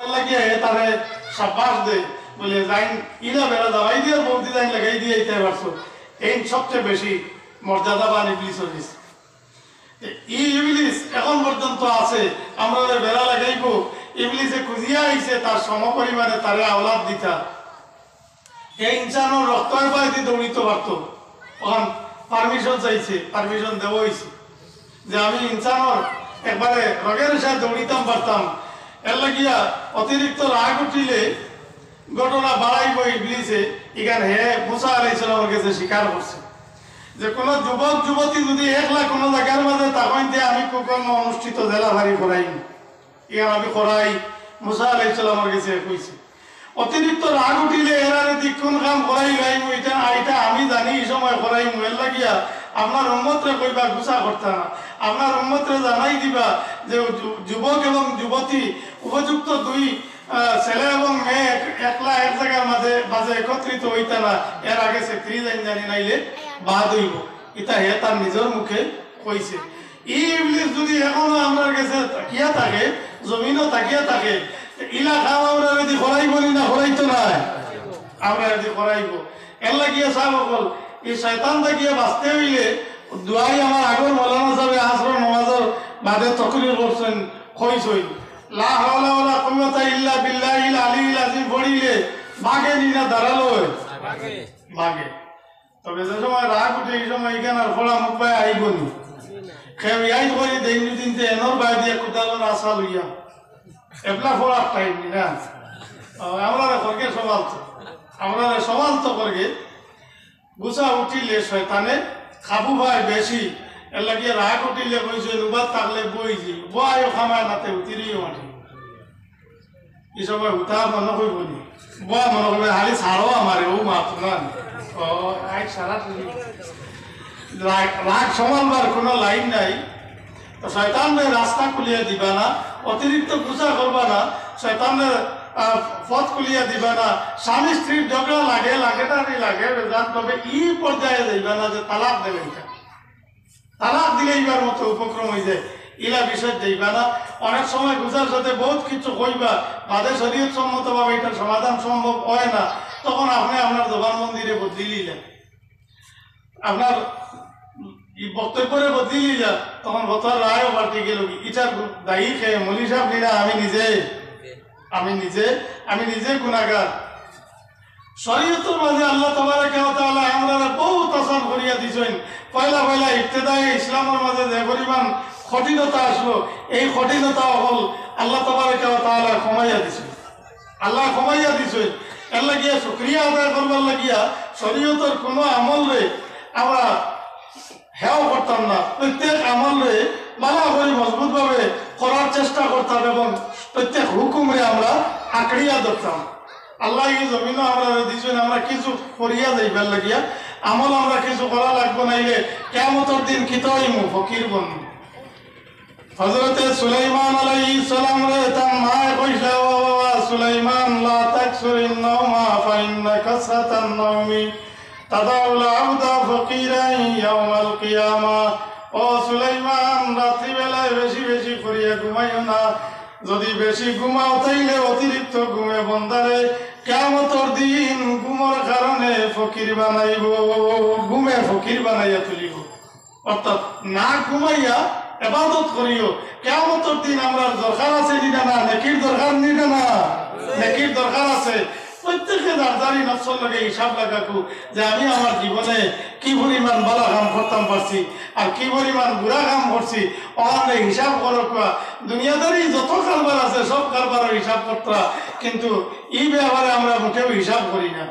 লাগিয়ে তারে সাব্বাস দে বলে যাইন ইলা বেড়া দাবাই দিয়ে বৌদি যাইন লাগাই দিয়ে এইতে পারছো এই সবচেয়ে বেশি মর্যাদাবান ইবলিস হইস ই ইবলিস এখন পর্যন্ত আছে আমরা বেড়া লাগাইব ইবলিসে খুঁজিয়া আইছে তার সমপরিমাণে তারে আওলাদ দিতা এই ইনসানের রক্তের বাইরে দৌড়িতে পারতো তখন পারমিশন চাইছে পারমিশন দেওয়া হয়েছে যে আমি ইনসানের একবারে রগের সাথে দৌড়িতাম পারতাম এর লাগিয়া অতিরিক্ত রাগ উঠিলে ঘটনা বাড়াইব ইবলিসে এখানে হে মুসা আলাইহিস সালামের কাছে স্বীকার করছে যে কোনো যুবক যুবতী যদি একলা কোনো জায়গার মাঝে তখন যে আমি কুকর্ম অনুষ্ঠিত জেলাভারি করাইনি এখানে আমি করাই মুসা আলাইহিস সালামের কাছে কইছে অতিরিক্ত রাগ উঠিলে এরারে কোন কাম করাই লাইব এটা আমি জানি এই সময় করাই এর লাগিয়া আপনার উম্মতরে কইবা গুছা করতে না আপনার উম্মতরে জানাই দিবা যে যুবক এবং যুবতী উপযুক্ত দুই ছেলে এবং মেয়ে একলা এক জায়গার মাঝে একত্রিত হইতে না এর আগে সে জানি নাইলে বাদ হইব এটা হে তার নিজের মুখে কইছে এই ইবলিস যদি এখনো আমার কাছে তাকিয়া থাকে জমিনও তাকিয়া থাকে ইলা খাও আমরা যদি করাইব না করাইতো না আমরা যদি করাইব এর লাগিয়া সাহেব বল এই শয়তান থাকিয়া বাঁচতে হইলে দুয়াই আমার আগর মৌলানা সাহেব আসর নামাজের বাদে তকরির করছেন কইছই লা হাওলা ওয়ালা কুওয়াতা ইল্লা বিল্লাহিল আলিয়্যিল আযীম পড়িলে বাগে নিনা দাঁড়ালো বাগে তবে যে সময় রাগ উঠে এই সময় এখানে আর ফলা মুখ পায় আইবনি খেয়ে ইয়াই করে দিন দিনতে এনর বাই দিয়ে কোদালের আশা লইয়া এবলা ফলার টাইম না আমরা করকে সমাল তো করকে গুছা উঠিলে শয়তানে খাবু ভাই বেশি এর লাগিয়ে রাগ উঠিলে কইছে নুবাদ থাকলে বইছি বয়ও খামায় নাতে উতিরিও মাঠে এই সময় উঠা মনে কইবনি বয়া মনে করবে হালি ছাড়ো আমারে ও মাত্র না সারা রাগ সমালবার কোনো লাইন নাই শয়তানের রাস্তা খুলিয়া দিবা না অতিরিক্ত গুছা করবা না শয়তানের পথ খুলিয়া দিবা না স্বামী স্ত্রীর ঝগড়া লাগে লাগে তবে ই পর্যায়ে যাইবা না যে তালাক দেবে তালাক দিলে এইবার মতো উপক্রম হয়ে যায় ইলা বিষয় যাইবা না অনেক সময় গুছার সাথে বহুত কিছু কইবা বাদে শরীয়ত সম্মত ভাবে এটার সমাধান সম্ভব হয় না তখন আপনি আপনার জবান মন্দিরে বদলি নিলেন আপনার বক্তব্যরে বদলি নিলেন তখন বছর রায়ও পাল্টে গেল ইটার দায়ী খেয়ে মলি সাহেব নিরা আমি নিজে গুনাহগার শরীয়তের মাঝে আল্লাহ তাবারাকা ওয়া তাআলা আমরা বহুত আসান করিয়া দিছেন পয়লা ইবতিদায়ে ইসলামের মাঝে যে পরিমাণ কঠিনতা আসলো এই কঠিনতা হল আল্লাহ তাবারাকা ওয়া তাআলা কমাইয়া দিছেন এর লাগিয়া শুকরিয়া আদায় করবার লাগিয়া শরীয়তের কোনো আমল রে আমরা হেও করতাম না প্রত্যেক আমল রে মালা করে মজবুত ভাবে করার চেষ্টা করতাম এবং প্রত্যেক হুকুমরে আমরা আঁকড়িয়া ধরতাম আল্লাহ এই জমিনও আমরা দিয়েছেন আমরা কিছু করিয়া যাইবার লাগিয়া আমল আমরা কিছু করা লাগবো নাইলে কিয়ামতের দিন কিতাইমু ফকির বনু হযরতে সুলাইমান আলাইহিস সালাম রে তার মা কইলা ও বাবা সুলাইমান লা তাকসুরিন নাওমা ফা ইন্না কাসরাতান নাওমি তাদাউল আবদা ফকিরান ইয়াউমাল কিয়ামা ও সুলাইমান রাত্রি বেলায় বেশি করিয়া ঘুমাইও না যদি বেশি ঘুমাও তাইলে অতিরিক্ত ঘুমে বন্দারে কিয়ামতের দিন ঘুমের কারণে ফকির বানাইব ঘুমে ফকির বানাইয়া তুলিব অর্থাৎ না ঘুমাইয়া ইবাদত করিও কিয়ামতের দিন আমরা দরকার আছে নিনা না নেকির দরকার নিনা না নেকির দরকার আছে প্রত্যেকে দাঁড়ারি নফসর লাগে হিসাব লাগাকু যে আমি আমার জীবনে কি পরিমাণ ভালো কাম করতাম পারছি আর কি পরিমাণ বুড়া কাম করছি ওখানে হিসাব করো দুনিয়াদারি যত কারবার আছে সব কারবারের হিসাব করতা কিন্তু এই ব্যাপারে আমরা মোটেও হিসাব করি না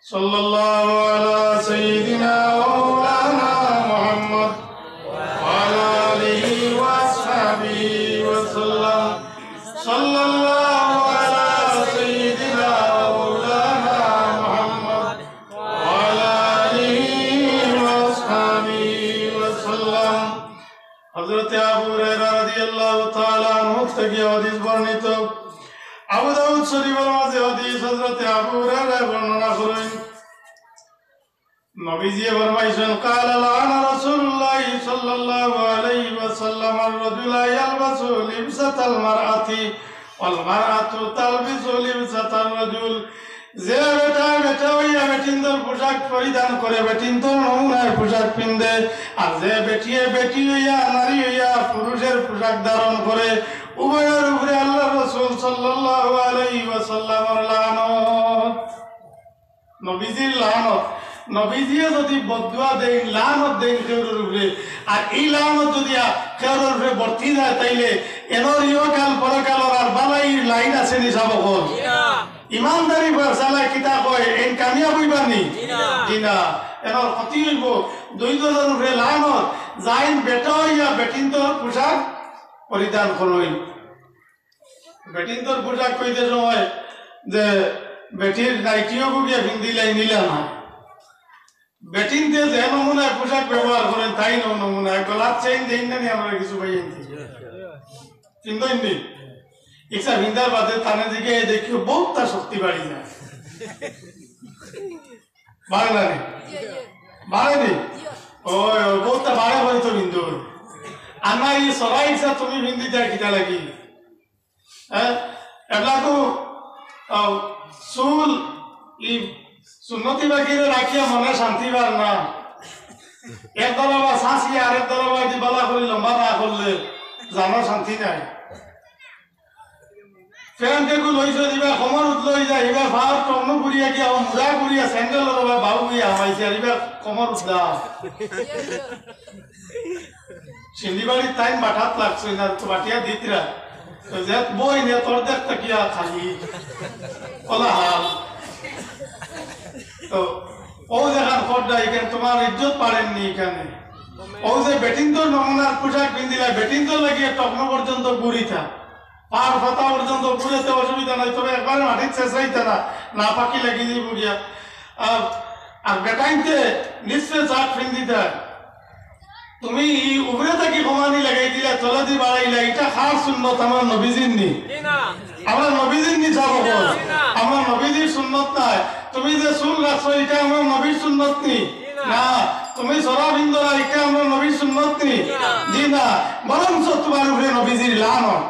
সাল্লাল্লাহু আলা সাইয়্যিদিনা মাওলানা মুহাম্মদ ওয়া আলা আলিহি ওয়া আসহাবিহি ওয়া সাল্লাম সাল্লাল্লাহু আলা সাইয়্যিদিনা হযরত আবু হুরায়রা রাদিয়াল্লাহু তাআলা আনহু থেকে হাদিস বর্ণিত আবু দাউদ শরীফের মাঝে হাদিস হযরত আবু হুরায়রা বর্ণনা করেন নবীজি ফরমাইছেন ক্বালা লানা রাসূলুল্লাহ সাল্লাল্লাহু আলাইহি ওয়াসাল্লাম আর-রাজুলা ইয়ালবাসু লিবসাতাল মারআতি والمرأة تلبس لبسة الرجل যে বেটা হইয়া বেটিন্দর পোশাক পরিধান করে বেটিন্দর নমুনার পোশাক পিন্ধে আর যে বেটি হইয়া নারী হইয়া পুরুষের পোশাক ধারণ করে উভয়ের উপরে আল্লাহ রাসূল সাল্লাল্লাহু আলাইহি ওয়াসাল্লামের লানত নবীজির লানত নবীজিয়ে যদি বদুয়া দেন লানত দেন কেউর উপরে আর এই লানত যদি কেউর উপরে বর্তি যায় তাইলে এনর ইহকাল পরকালর আর বালাই লাইন আছে নি সব হল ইমানদারি চালায় কিতা কয় এন কামিয়াব হইবানি জিনা এনর ক্ষতি হইব দুইজনের উপরে লানত যাইন বেটা হইয়া বেটিন্তর পোশাক পরিধান করইন বেটিন্তর পোশাক কইতে সময় যে বেটির নাইটিও গিয়া পিন্দিলাই নিলা না বেটিনতে যে নমুনায় পোশাক ব্যবহার করেন তাই নমুনায় গলার চেইন দেন না আমরা কিছু পাইয়েন কিন্তু এমনি ইচ্ছা ভিন্দার বাদে তানে দিকে দেখিও বহুত তার শক্তি বাড়ি যায় বাড়ে না রে বাড়ে নি ওই বহুত বাড়ে হয়তো বিন্দু আমার এই সবাই ইচ্ছা তুমি বিন্দি দেয় কিটা লাগি হ্যাঁ এগুলাকু চুল ই সুন্নতি বাকিরে রাখিয়া মনে শান্তি বার না এক দলবা শাঁসি আর এক দলবা যদি বালা করে লম্বা না করলে জানো শান্তি নাই ফ্যানকে লইছে দিবা কমর উঠলই যায় এবার ভার টন্ন করিয়া গিয়া মুড়া করিয়া স্যান্ডেল লবা বাবু গিয়া আমাইছে আর এবার কমর উঠলা সিন্দিবাড়ির টাইম বাটাত লাগছে না তো বাটিয়া দিতরা তো যে বই নে তোর দেখতে কিয়া খালি ওলা হাল তো ও দেখার পর্দা এখানে তোমার ইজ্জত পারেননি এখানে ও যে বেটিন্তর নমুনার পোশাক পিন্দিলা বেটিন্তর লাগিয়ে টকন পর্যন্ত বুড়িতা পার পাতা পর্যন্ত বুড়েতে অসুবিধা নাই তবে একবারে মাটির চেঁচাইতে না পাকি লাগিয়ে দিব গিয়া আর বেটাইতে নিশ্চয় চাট পিন্দিতা তুমি উপরে থাকি কমানি লাগাই দিলা তলা দি বাড়াইলা এটা খার সুন্নত আমার নবীজির নি আমরা নবীজির নি যাবো আমার নবীজির সুন্নত নাই তুমি যে চুল রাখছো এটা আমার নবীর সুন্নত নি না তুমি সরা বিন্দরা এটা আমার নবীর সুন্নত নি জি না বরঞ্চ তোমার উপরে নবীজির লানত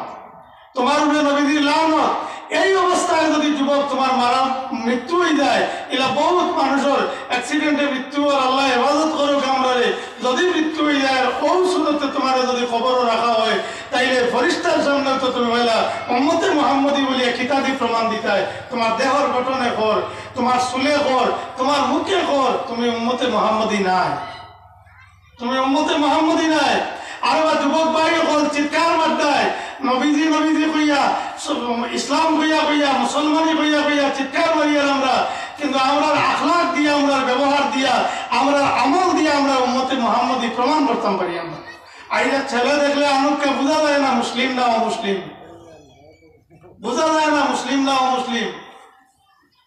তোমার উপরে নবীজির লানত এই অবস্থায় যদি যুবক তোমার মারা মৃত্যু হয়ে যায় এলা বহুত মানুষের অ্যাক্সিডেন্টে মৃত্যু আর আল্লাহ হেফাজত করুক আমরারে যদি মৃত্যু হয়ে যায় ও সুরতে তোমার যদি খবরও রাখা হয় তাইলে ফরিস্তার সামনে তো তুমি হইলা উম্মতে মুহাম্মদী বলিয়া খিতাবি প্রমাণ দিতায় তোমার দেহর গঠনে কর তোমার চুলে কর তোমার মুখে কর তুমি উম্মতে মুহাম্মদী নাই তুমি উম্মতে মুহাম্মদী নাই আর যুবক ভাই হল চিৎকার মারতায় নবীজি নবীজি কইয়া ইসলাম কইয়া মুসলমানি কইয়া চিৎকার মারিয়ার আমরা কিন্তু আমরা আখলাক দিয়া আমরা ব্যবহার দিয়া আমরা আমল দিয়া আমরা উম্মতে মুহাম্মদী প্রমাণ করতাম পারি আমরা আইরা ছেলে দেখলে আমাকে বোঝা যায় না মুসলিম না অমুসলিম বোঝা যায় না মুসলিম না অমুসলিম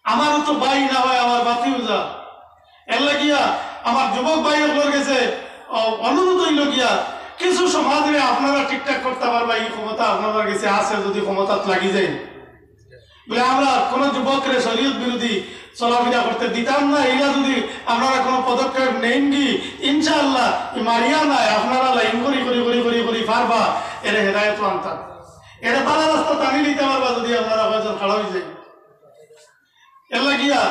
আমারও তো ভাই না হয় আমার বাতি বুঝা এর লাগিয়া আমার যুবক ভাই ওগুলোর গেছে অনুরোধ হইল গিয়া কিছু সমাজে আপনারা ঠিকঠাক করতে পারবা এই ক্ষমতা আপনাদের কাছে আছে যদি ক্ষমতা লাগি যায় বলে আমরা কোন যুবকরে শরীয়ত বিরোধী চলাফেরা করতে দিতাম না এরা যদি আপনারা কোনো পদক্ষেপ নেন কি ইনশাআল্লাহ মারিয়া নাই আপনারা লাইন করি পারবা এরা হেদায়ত আনতাম এরা বালা রাস্তা টানি নিতে পারবা যদি আপনারা হয়তো খাড়া হয়ে যায় এর লাগিয়া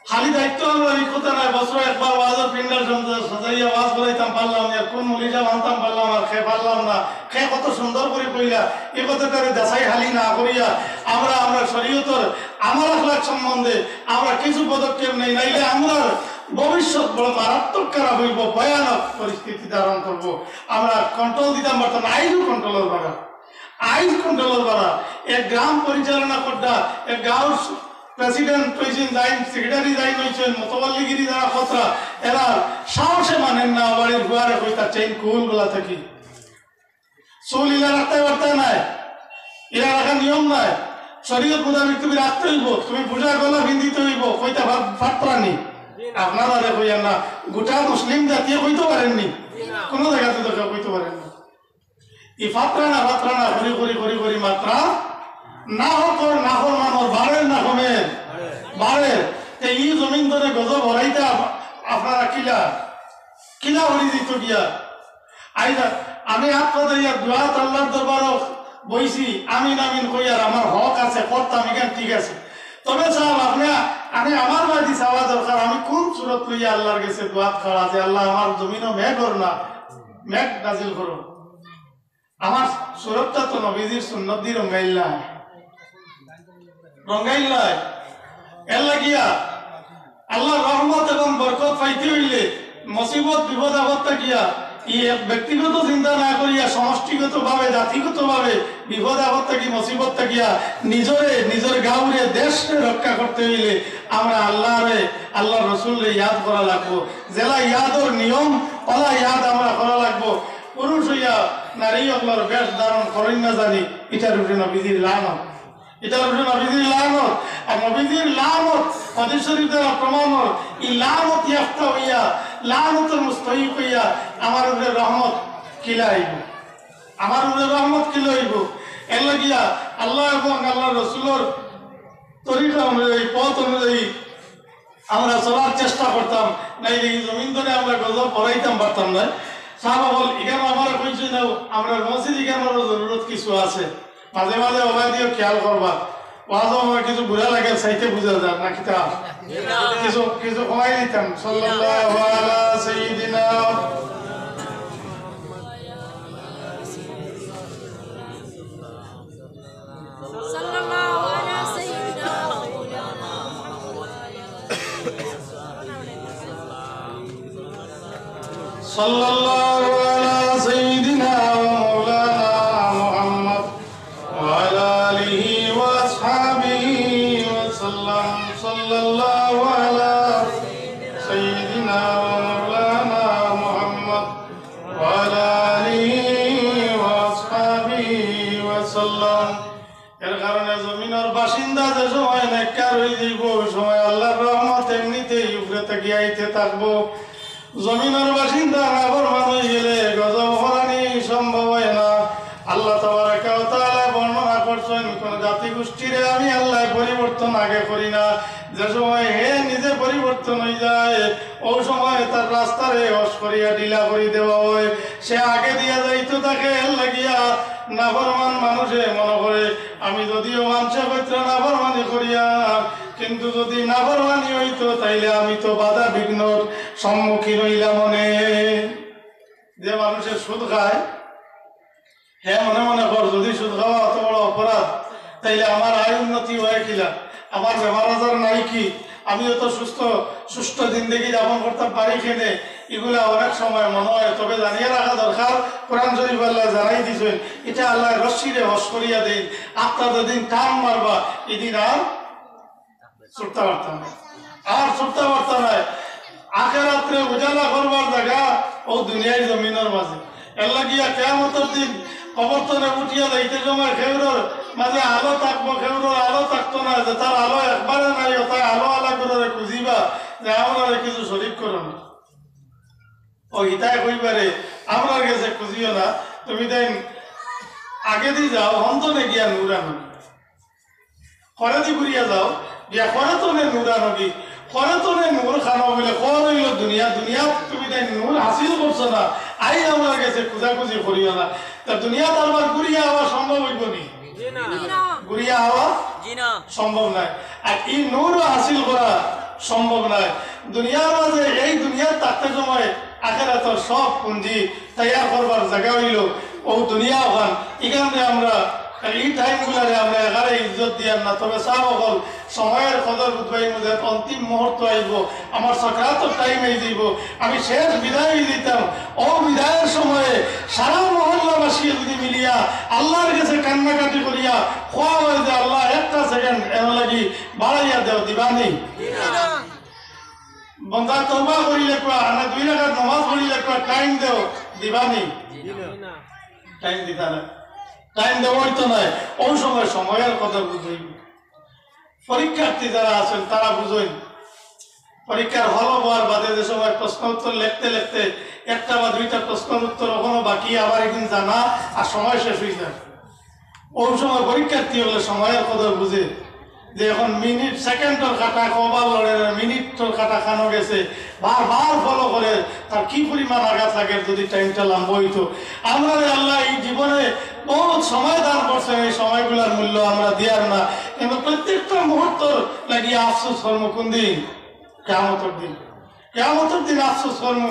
খালি দায়িত্ব আমরা এই কথা নাই বছর একবার ওয়াজের পিন্ডার সাজাইয়া ওয়াজ করাইতাম পারলাম না কোন মলিজা মানতাম পারলাম আর খেয়ে পারলাম না খেয়ে কত সুন্দর করে কইলা এই কথাটারে দেশাই হালি না করিয়া আমরা শরীয়তর আমার আখলাক সম্বন্ধে আমরা কিছু পদক্ষেপ নেই নাইলে আমরা ভবিষ্যৎ বড় মারাত্মক খারাপ হইব ভয়ানক পরিস্থিতি ধারণ করবো আমরা কন্ট্রোল দিতাম পারতাম আইনও কন্ট্রোলের বাড়া এক গ্রাম পরিচালনা করতা এক গাঁও প্রেসিডেন্ট হয়েছেন যাইন সেক্রেটারি যাইন হয়েছেন মতবাল্লিগিরি যারা কথা এরা সাহসে মানেন না বাড়ির গুয়ারে কইতা চেইন কুল গুলা থাকি চুল ইলা রাখতে পারতে নাই ইলা রাখার নিয়ম নাই শরীয়ত মোতাবেক তুমি রাখতে হইব তুমি পূজা গলা ভিন্দিতে হইব কইতা ফাটরানি আপনারা রে কইয়া না গোটা মুসলিম জাতীয় কইতে পারেননি কোনো জায়গাতে তো কেউ কইতে পারেন না এই ফাটরানা করি মাত্রা না হোক না হোক মানুষ বাড়ের না কমের বাড়ের এই জমিন ধরে গজব হরাইতে আপনারা কিলা হরি দিত গিয়া আইরা আমি হাত কথা ইয়া দোয়াত আল্লাহর দরবার বইছি আমিন আমিন কই আর আমার হক আছে করতাম এখান ঠিক আছে তবে সাহেব আমি আমার বাড়ি চাওয়া দরকার আমি কোন সুরত লইয়া আল্লাহর কাছে দোয়া করা আছে আল্লাহ আমার জমিনও মেঘ কর না মেঘ নাজিল করো আমার সুরতটা তো নবীজির সুন্নত দিয়ে রঙ্গাইল্লাই এর লাগিয়া আল্লাহ রহমত এবং বরকত পাইতে হইলে মুসিবত বিপদ আপদ থাকিয়া ব্যক্তিগত চিন্তা না করিয়া সমষ্টিগত ভাবে জাতিগত ভাবে বিপদ আপদ থাকি মুসিবত থাকিয়া নিজের গাঁওরে দেশকে রক্ষা করতে হইলে আমরা আল্লাহ রসুলরে ইয়াদ করা লাগবো জেলা ইয়াদর নিয়ম ওলা ইয়াদ আমরা করা লাগবো পুরুষ হইয়া নারী আপনার বেশ ধারণ করেন না জানি এটার উপরে নবীজির লানত এটার উপরে নবীজির লানত আর নবীজির লানত হাদিস শরীফ দ্বারা প্রমাণ এই লানত ইয়াফতা হইয়া লানতের মুস্তাহিক হইয়া আমার উপরে রহমত কিলাইব আমার উপরে রহমত কিলাইব এর লাগিয়া আল্লাহ এবং আল্লাহ রসুলের তরিকা অনুযায়ী পথ অনুযায়ী আমরা চলার চেষ্টা করতাম নাই এই জমিন ধরে আমরা গজব পড়াইতাম পারতাম না সাহাবা বল এখানে আমার কইছি না আমরা মসজিদ এখানেরও জরুরত কিছু আছে মাঝে মাঝে ওভার দিয়ে খেয়াল করবা ওয়াজও আমার কিছু বুঝা লাগে সাইতে বুঝা যায় না কিতা কিছু কিছু কমাই দিতাম সাল্লাল্লাহু আলা সাইয়্যিদিনা সাল্লাল্লাহু আলা সাইয়্যিদিনা সাল্লাল্লাহু আলা সাইয়্যিদিনা মাওলানা মুহাম্মদ ওয়া আলা আলিহি ওয়া আসহাবিহি ওয়া সাল্লাম সাল্লাল্লাহু আলা সাইয়্যিদিনা মাওলানা মুহাম্মদ ওয়া আলা আলিহি ওয়া আসহাবিহি ওয়া সাল্লাম এর কারণে জমিনের বাসিন্দা যে সময় নেককার হয়ে যাইব ওই সময় আল্লাহর রহমত এমনিতেই উপরে তাকিয়ে আইতে থাকবো জমিনের বাসিন্দা নাফরমান হয়ে গেলে গজব হরানি সম্ভব হয় না আল্লাহ তাবারাকা ওয়া তাআলা বর্ণনা করছেন কোন জাতি গোষ্ঠীরে আমি আল্লাহ পরিবর্তন আগে করি না যে সময় হে নিজে পরিবর্তন হয়ে যায় ওই সময় তার রাস্তারে হস করিয়া ঢিলা করে দেওয়া হয় সে আগে দিয়া যাইতো তাকে লাগিয়া নাফরমান মানুষে মনে করে আমি যদিও মানুষে পৈত্র নাফরমানি করিয়া কিন্তু যদি নাফরমানি হইতো তাইলে আমি তো বাধা বিঘ্নর সম্মুখীন হইলাম মনে যে মানুষের সুদ খায় হ্যাঁ মনে মনে কর যদি সুদ খাওয়া অত বড় অপরাধ তাইলে আমার আয় উন্নতি হয়ে কিলা আমার বেমার আজার নাই কি আমি তো সুস্থ জিন্দগি যাপন করতে পারি কেনে এগুলা অনেক সময় মনে হয় তবে জানিয়ে রাখা দরকার কোরআন শরীফ আল্লাহ জানাই দিছেন এটা আল্লাহ রশ্মিরে হস করিয়া দিন আপনার যেদিন টান মারবা এদিন আর ছুটতে পারতাম আর ছুটতে পারতাম না আখেরাত্রে উজালা করবার জায়গা ও দুনিয়ার জমিনের মাঝে এর লাগিয়া কিয়ামতের দিন কবরতনে উঠিয়া যাইতে সময় খেউরর মাঝে আলো থাকবো খেউরর আলো থাকতো না যে তার আলো একবারে নাই তাই আলো আলা করে খুঁজিবা যে আমরা কিছু শরীর করো না ও ইতাই কইবারে আমরা গেছে খুঁজিও না তুমি তাই আগে দিয়ে যাও অন্তনে গিয়া নুরানো করে দি ঘুরিয়া যাও গিয়া করে তো নুরানো কি করে তো নূর খানো বলে কর হইল দুনিয়া তুমি তাই নূর হাসিল করছো না আই আমরা গেছে খুঁজাখুঁজি করিও না তা দুনিয়া তারপর ঘুরিয়া হওয়া সম্ভব হইব নি ঘুরিয়া হওয়া সম্ভব নয় আর এই নূর হাসিল করা সম্ভব নয় দুনিয়ার মাঝে এই দুনিয়ার থাকতে সময় আখিরাতের সব পুঁজি তৈয়ার করবার জায়গা হইল ও দুনিয়া ওখান এখানে আমরা এই টাইমগুলারে আমরা এগারে ইজ্জত দিয়ার না তবে সাহাবল সময়ের কদর বুঝবাই মধ্যে অন্তিম মুহূর্ত আইব আমার সকারাতর টাইম হয়ে যাইব আমি শেষ বিদায় দিতাম ও বিদায়ের সময়ে সারা মহল্লাবাসী যদি মিলিয়া আল্লাহর কাছে কান্নাকাটি করিয়া খোয়া হয় যে আল্লাহ একটা সেকেন্ড এর লাগি বাড়াইয়া দেও দিবানি বন্ধা তওবা করিলে কোয়া না 2 রাকাত নামাজ পড়িলে কোয়া টাইম দেও দিবানি টাইম দিতা না টাইম দেওয়াই তো নয় ওই সময়ের কথা বুঝই পরীক্ষার্থী যারা আছেন তারা বুঝেন পরীক্ষার হল হওয়ার বাদে যে সময় প্রশ্ন উত্তর লিখতে লিখতে একটা বা দুইটা প্রশ্নের উত্তর এখনো বাকি আবার একদিন জানা আর সময় শেষ হয়ে যায় ওই সময় পরীক্ষার্থী হলে সময়ের কথা বুঝে যে এখন মিনিট সেকেন্ডের কাটা কবার লড়ে মিনিটের কাটা খানো গেছে বারবার ফলো করে তার কি পরিমাণ আঘাত লাগে যদি টাইমটা লম্বা হইতো। আমরা আল্লাহ এই জীবনে বহুত সময় দান করছেন, এই সময়গুলোর মূল্য আমরা দিয়ার না, কিন্তু প্রত্যেকটা মুহূর্ত লাগিয়ে আফসোস কর্ম কোন দিন? কিয়ামতের দিন। কিয়ামতের দিন আফসোস কর্ম,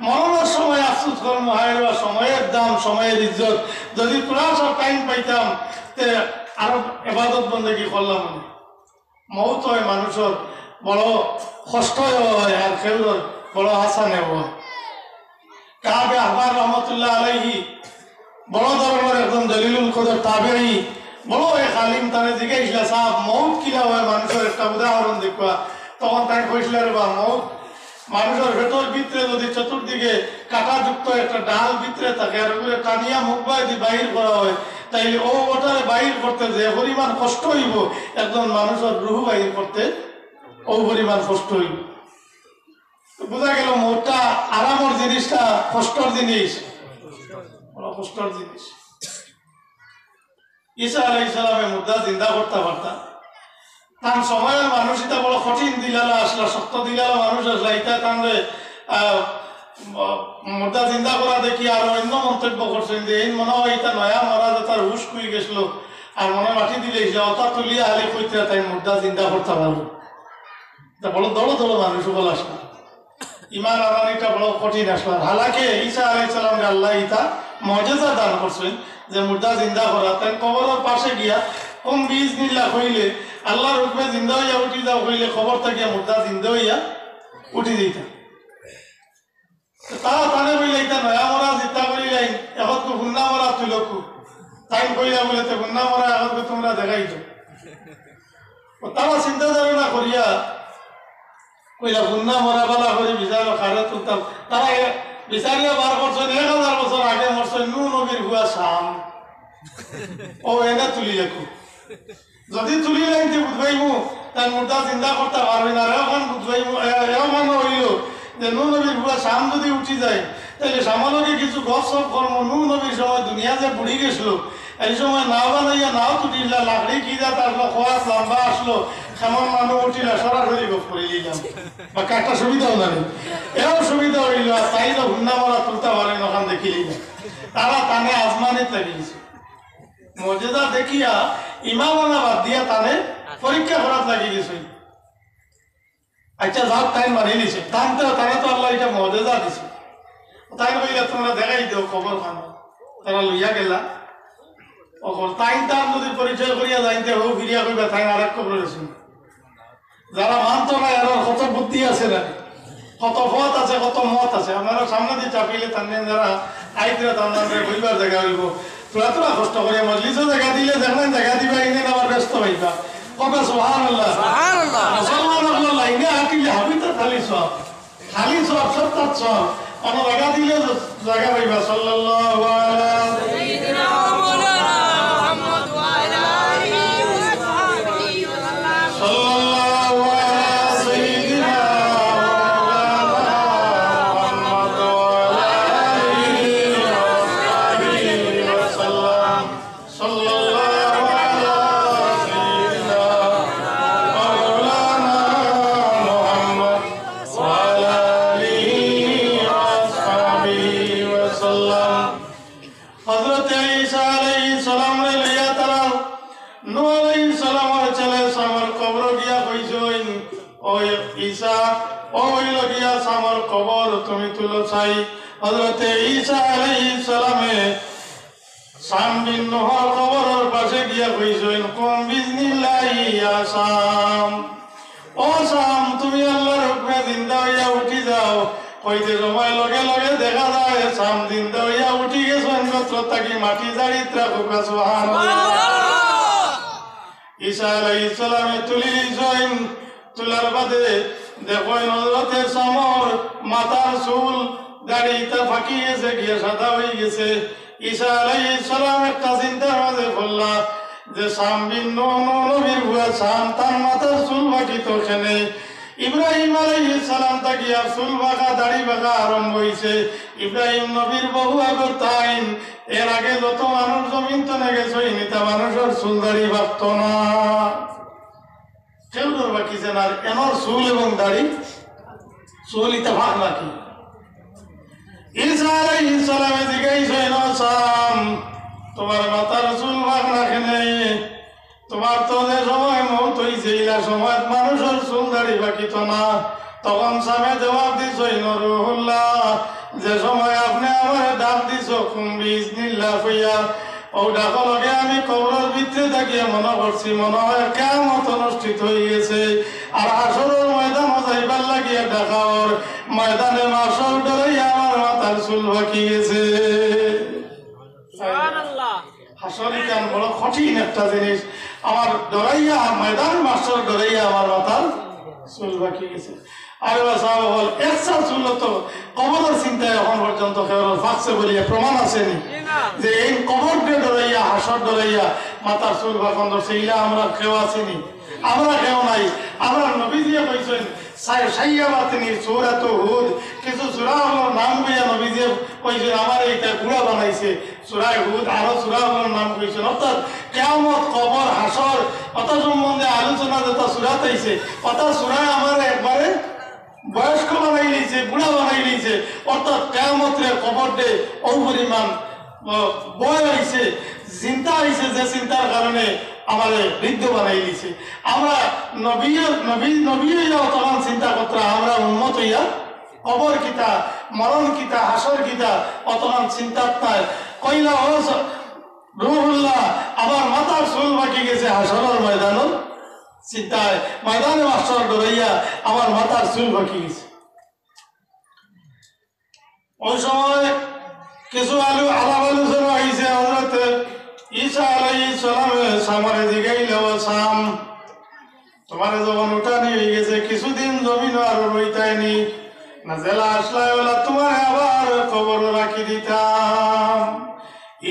মরণের সময় আফসোস কর্ম। হায় রে সময়ের দাম, সময়ের ইজ্জত, যদি তোরা সব টাইম পাইতাম তে আরো ইবাদত বন্দেগী করলাম। মৌত হয় মানুষের বড় কষ্ট হয় আর খেউর বড় হাসানে হয়। কাবে আহবার রহমতুল্লাহ আলাইহি বড় ধরনের একদম দলিলুল কদর তাবেঈ বড় এক আলিম, তারে জিজ্ঞাসা সাহেব মৌত কিনা হয় মানুষের একটা উদাহরণ দেখবা। তখন তাই কইছিল রে বা মৌত মানুষের ভেতর ভিতরে যদি চতুর্দিকে কাঁটাযুক্ত একটা ডাল ভিতরে থাকে আর ওগুলো টানিয়া মুখ বাইদি বাহির করা হয়, তাইলে ওটারে বাহির করতে যে পরিমাণ কষ্ট হইব একজন মানুষের রুহ বাহির করতে ও পরিমাণ কষ্ট হইব। বোঝা গেল মৌতটা আরামের জিনিসটা কষ্টর জিনিস, বড় কষ্টর জিনিস। ঈসা আলাইহিস সালামে মুর্দা জিন্দা করতে পারতাম, তার সময়ের মানুষ এটা বড় কঠিন দিলালা আসলা, শক্ত দিলালা মানুষ আসলা, এটা তাহলে মুর্দা জিন্দা করা দেখি আর অন্য মন্তব্য করছেন যে এই মনে হয় এটা নয়া মরা যে তার হুশ কুই গেছিল আর মনে মাটি দিলে অতা তুলিয়া হালি কইতে তাই মুর্দা জিন্দা করতে পারবো। বড় দড়ো দড়ো মানুষ বল আসলা, ইমান আনানিটা বড় কঠিন আসলা। হালাকে ঈসা আলাইহিস সালামকে আল্লাহ ইতা মজেজা দান করছেন যে মুর্দা জিন্দা করা। তাই কবরের পাশে গিয়া কম বিজনিল্লাহ হইলে আল্লাহর হুকমে জিন্দা হইয়া উঠি যাও হইলে খবর থাকিয়া মুর্দা জিন্দা হইয়া উঠি দিতা। তারা তানে বইলে এটা নয়া মরা জিতা করিলেন এখন হুন্না মরা তুলকু তাই কইলা বলে তো হুন্না মরা এখন তোমরা দেখাইছ। তারা চিন্তা ধারণা করিয়া কইলা হুন্না মরা বালা করে বিচার খারে তুলতাম। তারা বিচারিয়া বার করছেন 1000 বছর আগে মরছেন নূহ নবীর হুয়া শাম, ও এনে তুলি লেখু। যদি তুলি লাইনতে বুঝবাইমু তাই মুর্দা চিন্তা করতে পারবি না। এখন বুঝবাইমু এমন হইল যে নূহ নবীর হুয়া শাম যদি উঠি যায় তাহলে সামালকে কিছু গপ সব কর্ম নূহ নবীর সময় দুনিয়া যে বুড়ি গেছিল এই সময় নাও বানাইয়া নাও তুলিলা লাকড়ি কি যা আসলো খোয়া লম্বা আসলো সেমন মানুষ উঠিলা সরাসরি গপ করে দিলাম বা একটা সুবিধাও জানি এও সুবিধা হইল। আর তাই তো হুন্না মরা তুলতে পারেন ওখান দেখিলি না, তারা টানে আজমানিত লাগিয়েছে। মর্যাদা দেখিয়া ইমামানা বাদ দিয়া তানে পরীক্ষা করাত লাগি গেছে। আচ্ছা যাক তাই মানি নিছে টানতে তারা তো আল্লাহ এটা মর্যাদা দিছে। তাই বইলে তোমরা দেখাই দিও খবর খান, তারা লইয়া গেলা অকল তাই তার যদি পরিচয় করিয়া যাইতে হোক ফিরিয়া কইবা তাই আর এক খবর গেছে। যারা মানত না এর কত বুদ্ধি আছে না, কত পথ আছে, কত মত আছে। আপনারা সামনে দিয়ে চাপিলে তার যারা আইতরা তার বইবার জায়গা হইব। তোরা তোরা কষ্ট করে মজলিসও জায়গা দিলে দেখলেন জায়গা দিবা এনে আবার ব্যস্ত হইবা। কবে সুবহানাল্লাহ সুবহানাল্লাহ মুসলমান লাইনে হাঁটিলে হাবি তো খালি সব সব তার সব অন্য জায়গা দিলে জায়গা পাইবা। সাল্লাল্লাহু আলাইহি সাইয়্যিদিনা মাওলানা মুহাম্মদ ওয়া আলা আলিহি ওয়া সাহবিহি ওয়া সাল্লাম। সাল্লাল্লাহু আলা সাইয়্যিদিনা মাওলানা মুহাম্মদ ওয়া আলা আলিহি ওয়া সাহবিহি ওয়া সাল্লাম। সাল্লাল্লাহু আলা সাইয়্যিদিনা মাওলানা মুহাম্মদ ওয়া আলা হযরত ঈসা আলাইহিস সালাম রে লইয়া তারা নূহ আলাইহিস সালামের ছেলে সামর কবর গিয়া কইছেন, ও ঈসা ও হইল গিয়া সামর কবর তুমি তুলো চাই। হযরত ঈসা আলাইহিস সালামে সাম বিন নূহর কবরের পাশে গিয়া কইছেন, কুম বিজনিল্লাহি ইয়া সাম, ও সাম তুমি আল্লাহর হুকমে জিন্দা হইয়া উঠি যাও। কইতে সময় লগে লগে দেখা যায় সাম জিন্দা হইয়া উঠি গেছেন, গোত্র থাকি মাটি জাড়িত রাখুক। সুবহানাল্লাহ। ঈসা আলাইহিস সালামে তুলি দিছেন, তুলার বাদে দেখেন হযরত সামর মাথার চুল দাড়িটা ফাঁকি গেছে, গিয়ে সাদা হয়ে গেছে। ঈসা আলাইহিস সালাম একটা চিন্তার মাঝে পড়লা যে সাম বিন নূহ নবীর হুয়া সাম, তার মাথার চুল বাকি তো খেনে। ইব্রাহিম আলাইহিস সালাম তাকিয়া চুল বাঁকা দাড়ি বাঁকা আরম্ভ হয়েছে। ইব্রাহিম নবীর বহু আগর তাইন, এর আগে যত মানুষ জমিন তনে গেছে নিতা মানুষের চুল দাড়ি বাঁকত না। কেউ ধরবা কি যেন আর এনর চুল এবং দাড়ি চুল ইত্তেফাক নাকি ঈসা আলাইহিস সালামে জিজ্ঞাসা নসাম তোমার মাথার চুল ভাগ রাখে নেই তোমার তো যে সময় মৌত হইছে ইলা সময় মানুষের চুল দাড়ি বাকি তো না তখন সামে জবাব দিছ নরুল্লাহ যে সময় আপনি আমার ডাক দিছ কুম্বি ইজনিল্লাহ হইয়া ও ডাকো লগে আমি কবরের ভিতরে থাকিয়ে মনে করছি মনে হয় কিয়ামত অনুষ্ঠিত হয়ে গেছে আর হাসরের ময়দান যাইবার লাগিয়ে ডাকাওর ময়দানে মাসর ডরাইয়া আমার মাথার চুল বাকি গেছে সুবহানাল্লাহ হাসরি কান বড় কঠিন একটা জিনিস আমার ডরাইয়া ময়দান মাসর ডরাইয়া আমার মাথার চুল বাকি গেছে আরে সাহেব বল একশো চুল তো কবরের চিন্তায় এখন পর্যন্ত কেবল ফাঁকছে বলিয়া প্রমাণ আসেনি যে এই কবরকে ডরাইয়া হাসর ডরাইয়া মাথার চুল বাকন ধরছে ইলা আমরা কেউ আসেনি আমরা কেউ নাই আমরা নবী দিয়ে কইছেন সাইয়াবাতিনির সূরাত হুদ কিছু সূরাগুলোর নাম কইয়া নবী দিয়ে কইছেন আমার এইটা গুড়া বানাইছে সূরা হুদ আরো সূরাগুলোর নাম কইছেন অর্থাৎ কিয়ামত কবর হাসর অত সম্বন্ধে আলোচনা যেটা সূরাতে আইছে অত সূরায় আমার একবারে বয়স্ক বানাই নিয়েছে বুড়া বানাই নিয়েছে অর্থাৎ কিয়ামতের কবর ডে অপরিমাণ বয় হয়েছে চিন্তা হয়েছে যে চিন্তার কারণে আমাদের বৃদ্ধ বানাই দিছে আমরা নবী তখন চিন্তা করতাম আমরা উন্নত হইয়া কবর কিতা মরণ কিতা হাসর কিতা অতমান চিন্তা নাই কইলা রুহুল্লাহ আমার মাথার চুল বাকি গেছে হাসরের ময়দানের চিন্তায় ময়দানে মাস্টার ডরাইয়া আমার মাথার চুল বাকি গেছে ওই সময় কিছু আলাপ আলোচনা হয়েছে হযরত ঈসা আলাইহিস সালামের সামনে জিগাইল সাম তোমার যখন উঠানি হয়ে গেছে কিছুদিন জমিন আর রইতাইনি না জেলা আসলাই ওলা তোমার আবার কবর রাখি দিতাম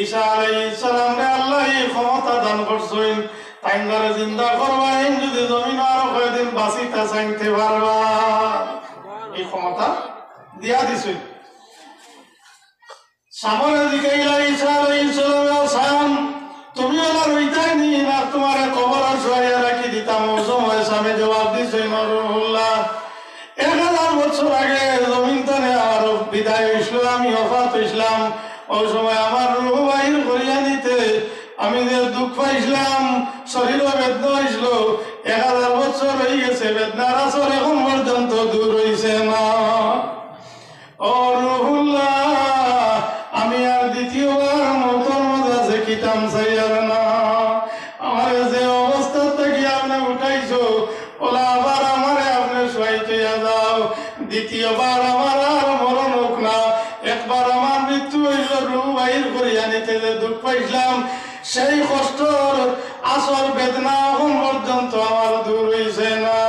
ঈসা আলাইহিস সালামকে আল্লাহ ক্ষমতা দান করছেন তাই ধরে চিন্তা করবা যদি জমিন আরো কয়েকদিন বাঁচিতে চাইতে পারবা এই ক্ষমতা দিয়া দিছে সামনে দিকে ঈসা আলাইহিস সালাম তুমি ওলা রইতাইনি না তোমার কবর সরিয়ে রাখি দিতাম ও সময় স্বামী জবাব দিছে নরুল্লাহ 1000 বছর আগে জমিন তানে আর বিদায় হইছিল আমি ওফাত হইছিলাম ওই সময় আমার রূহ বাহির করিয়া নিতে আমি যে দুঃখ পাইছিলাম শরীর বেদনা হয়েছিল 1000 বছর হয়ে গেছে বেদনার আসর এখন পর্যন্ত দূর হইছে না ও রুহুল্লাহ আমি আর দ্বিতীয়বার মতর মজা যে কিতাম চাইয়ার না আমার যে অবস্থা থেকে আপনি উঠাইছো ওলা আবার আমারে আপনি শুয়াইতে যাও দ্বিতীয়বার আমার আর মরণ হোক না একবার আমার মৃত্যু হইল রূহ বাহির করিয়া নিতে যে দুঃখ পাইছিলাম সেই কষ্টর আসল বেদনা এখন পর্যন্ত আমার দূর হইছে না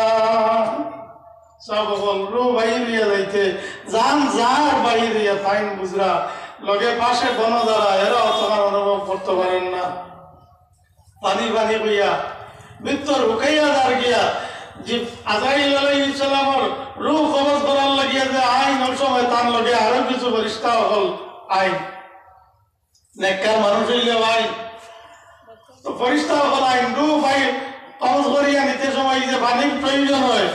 সকল রূহ বাহির হইয়া যাইতে জান যার বাহির হইয়া ফাইন বুঝরা লগে পাশে বন দ্বারা এরা তোমার অনুভব করতে পারেন না পানি পানি কইয়া মৃত্যুর হুকাইয়া দাঁড় গিয়া যে আজরাইল আলাইহিস সালামের রূহ কবজ করার লাগিয়া যে আইন ওই সময় তার লগে আরো কিছু ফেরেশতা হল আইন নেককার মানুষ হইলে আইন তো ফেরেশতা হল আইন রূহ ভাই কবজ করিয়া নিতে সময় যে পানির প্রয়োজন হয়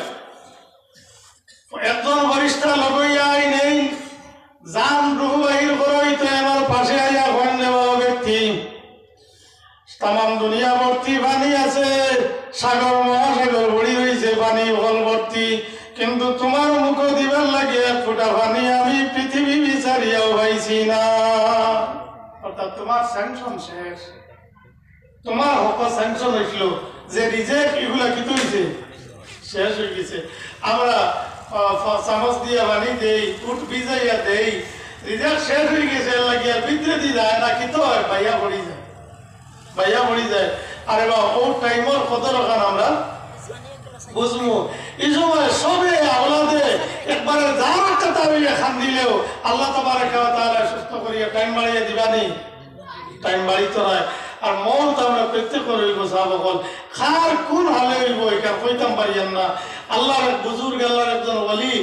একজন ফেরেশতা লগইয়া আইন এই জান রূহ বাহির করই তো আমার পাশে আইয়া ঘন দেওয়া ব্যক্তি তাম দুনিয়া ভর্তি পানি আছে সাগর মহাসাগর ভরি হয়েছে পানি ভল ভর্তি কিন্তু তোমার মুখ দিবার লাগে এক ফোঁটা পানি আমি পৃথিবী বিচারিয়াও পাইছি না অর্থাৎ তোমার স্যাংশন শেষ তোমার হক স্যাংশন হয়েছিল যে রিজেক্ট এগুলা কি হয়েছে শেষ হয়ে গেছে আমরা চামচ দিয়া পানি দেই উঠ ভিজাইয়া দেই রিজেক্ট শেষ হয়ে গেছে লাগিয়া ভিতরে দিয়ে যায় না কি তো হয় ভাইয়া পড়ি যায় আরে বা ও টাইমর কত রকম আমরা বুঝবো এই সময় সবে আওলাদে একবারে যার কথা হইয়া খান দিলেও আল্লাহ তাবারাকা ওয়া তাআলা সুস্থ করিয়া টাইম বাড়িয়ে দিবানি টাইম বাড়িতে নয় আর মত আমরা প্রত্যেক হইব সাহাবগণ খার কোন হালে হইব এটা কইতাম পারিয়াম না আল্লাহর বুজুর্গ আল্লাহর একজন ওলি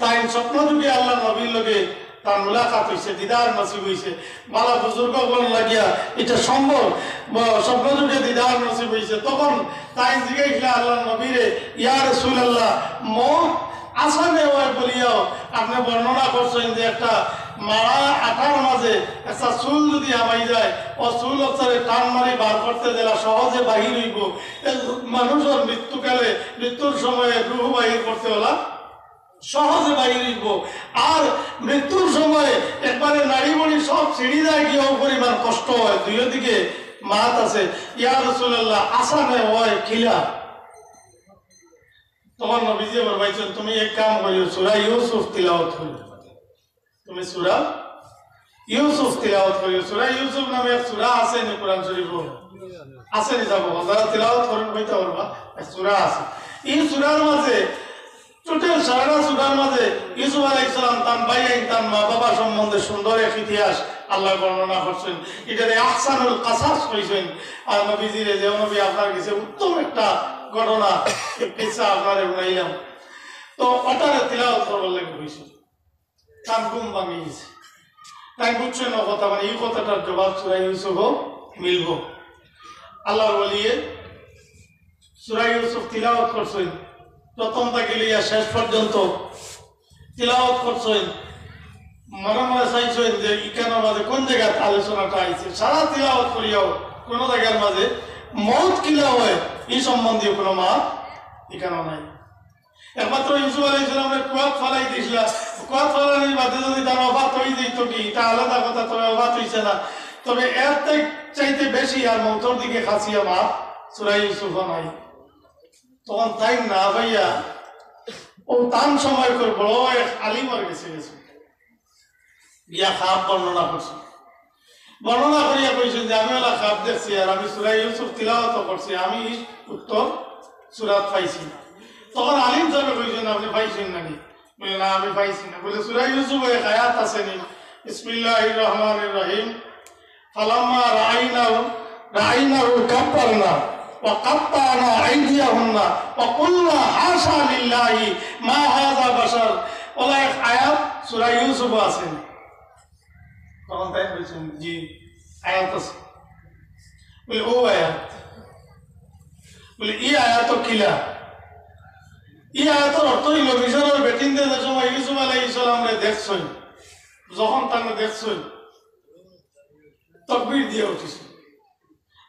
তাই স্বপ্ন যুগে আল্লাহ নবীর লগে তার মুলাকাত হয়েছে, দিদার নসিব হয়েছে। বালা বুজুর্গ বল লাগিয়া এটা সম্ভব, স্বপ্ন যুগে দিদার নসিব হয়েছে। তখন তাই জিজ্ঞাসা আল্লাহ নবীরে, ইয়া রাসূলুল্লাহ, মত আসানে হয় বলিয়াও আপনি বর্ণনা করছেন যে একটা মারা আটার মাঝে একটা চুল যদি হামাই যায়, ও চুল অবস্থায় টান মারি বার করতে দিলা সহজে বাহির হইব। মানুষের মৃত্যুকালে, মৃত্যুর সময়ে রুহ বাহির করতে হলা সহজে বাহির হইব। আর মৃত্যুর সময় একবারে নারী বড়ি সব ছিঁড়ি যায়, কি পরিমাণ কষ্ট হয়। দুই দিকে মাত আছে। ইয়া রাসূলুল্লাহ, আসানে হয় খিলা। তখন নবীজি বলছেন, তুমি এক কাম করিও, সূরা ইউসুফ তিলাওয়াত করিও। তুমি সূরা ইউসুফ তিলাওয়াত করিও। সূরা ইউসুফ নামে এক সূরা আছে নি কোরআন শরীফ? আছে নি? যাব যারা তিলাওয়াত করেন কইতে পারবা, এক সূরা আছে। এই সূরার মাঝে টোটাল সারা সূরার মাঝে ইউসুফ আলাইহিস সালাম তার ভাই তার মা বাবা সম্বন্ধে সুন্দর এক ইতিহাস আল্লাহ বর্ণনা করছেন। এটারে আহসানুল কাসাস কইছেন। আর নবীজিরে যে নবী আপনার কাছে উত্তম একটা ঘটনা কিসা আপনারে বলাইলাম, তো ওটারে তিলাওয়াত করবার লাগে হইছে। কান ঘুম ভাঙিয়েছে, তাই বুঝছেন না কথা, মানে এই কথাটার জবাব সূরা ইউসুফ মিলব। আল্লাহর ওলিয়ে সূরা ইউসুফ তিলাওয়াত করছেন, প্রথম থেকে লিয়া শেষ পর্যন্ত তিলাওয়াত করছেন। মনে মনে চাইছেন যে ইকানোর মাঝে কোন জায়গায় আলোচনাটা আইছে। সারা তিলাওয়াত করিয়াও কোন জায়গার মাঝে মৌত কিলা হয় এই সম্বন্ধীয় কোনো মা ইকানো নাই। একমাত্র ইউসুফ আলাইহিস সালামের কুয়াত ফালাই দিয়েছিল। কুয়াত ফালানির বাদে যদি তার অবাত হয়ে যেত কি, এটা আলাদা কথা, তবে অবাত হয়েছে না। তবে এর চাইতে বেশি আর মৌতর দিকে খাসিয়া মা সূরা ইউসুফ নাই। তখন তাই না ভাইয়া ও তান সময় করে বড় এক আলিমার গেছে গেছে গিয়া খাপ বর্ণনা করছে। বর্ণনা করিয়া কইছেন যে আমি ওলা খাপ দেখছি আর আমি সূরা ইউসুফ তিলাওয়াত করছি, আমি উত্তর সূরাত পাইছি না। তখন আলিম সাহেব কইছেন, আপনি পাইছেন নাকি? বলে না, আমি পাইছি না। বলে সূরা ইউসুফ এক আয়াত আছে নি, বিসমিল্লাহির রহমানির রহিম, ফালাম্মা রাআইনাহু কাব্বারনা ওয়া কাত্তানা আইদিয়াহুন্না ওয়া কুলনা হাশা লিল্লাহি মা হাযা বাশার। ওলা এক আয়াত সূরা ইউসুফ আছে। তখন তাই বলছেন, জি আয়াত আছে। বলে ও আয়াত, বলে এই আয়াত কিলা? এই আয়াতের অর্থ হইল মিশরের বেটিনদের যে সময় ইউসুফ আলাইহিস সালামরে দেখছেন, যখন তারা দেখছেন তাকবীর দিয়ে উঠেছে,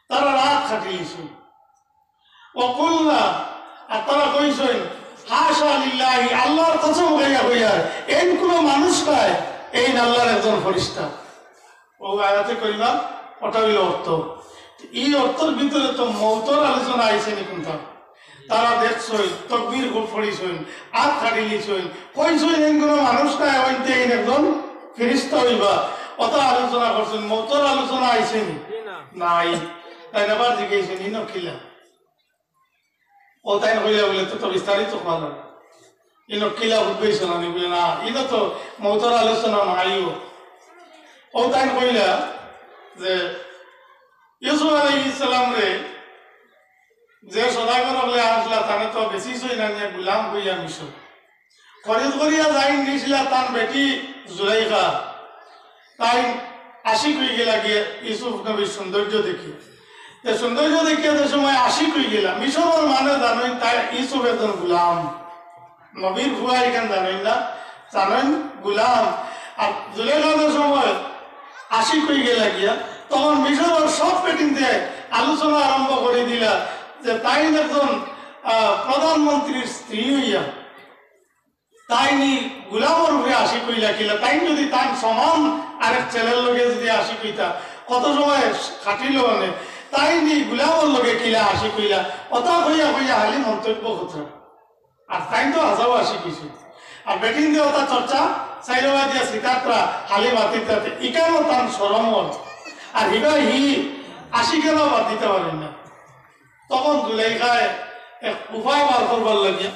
তারা রাত খাটিয়েছেন। ওয়াকুলনা, আর তারা কইছেন হাশা লিল্লাহি, আল্লাহর কসম খাইয়া কইয়া এই কোনো মানুষ নয়, এই আল্লাহর একজন ফেরেশতা। ও আয়াতে কইলা ওটা হইল অর্থ। এই অর্থের ভিতরে তো মৌতর আলোচনা আইছে নি কোনটা? তারা দেখছই, তকবীর পড়িছই, আর খাটিলিছই, কইছই এই কোনো মানুষ নয়, ওইতে একজন ফেরেশতা হইবা, অত আলোচনা করছেন। মৌতর আলোচনা আইছে নি? নাই। তাই আবার জিজ্ঞেসেন ইনো খিলা? ও তাই হইলা বলে তো বিস্তারিত ভালো ইনো কিলা উদ্বেশ না, বলে না ইনো তো মৌতর আলোচনা নাইও। ও তাই কইলা যে ইউসুফ আলাইহিস সালাম রে যে সদাগর হলে আসলা, তানে তো বেশি সই না নিয়ে গুলাম হইয়া মিশর খরিদ করিয়া যাই নিয়েছিল তার বেটি জুলাইখা। তাই আশিক হয়ে গেলা গিয়ে ইউসুফ নবীর সৌন্দর্য দেখি, সৌন্দর্য দেখিয়ে যে সময় আশিক হয়ে গেলা। মিশরের মানে জানেন তাই ইউসুফ একজন গুলাম, নবীর ভুয়া এখানে জানেন না, জানেন গুলাম। আর জুলাইখার সময় আশিক হয়ে গেলা গিয়া, তখন মিশরের সব পেটিং দিয়ে আলোচনা আরম্ভ করে দিলা যে তাই একজন প্রধানমন্ত্রীর স্ত্রী হইয়া তাই নি গুলামর উপরে আশিক হইলা কিলা, তাই যদি তাই সমান আরেক ছেলের লগে যদি আশিক হইতা কত সময় খাটিল মানে, তাই নি গুলামর লগে কিলা আশিক হইলা, অতা হইয়া হইয়া হালি মন্তব্য কথা। আর তাই তো হাজাও আশিক হইছে। আর বেটিং দিয়ে ওটা চর্চা চাইরবা দিয়া সীতাত্রা হালি মাতিতে ইকানো তান সরমর, আর হিবা হি আশিকেরও বাদ দিতে পারেন না। তখন জুলাইখায় এক উপায় বার করবার লাগিয়া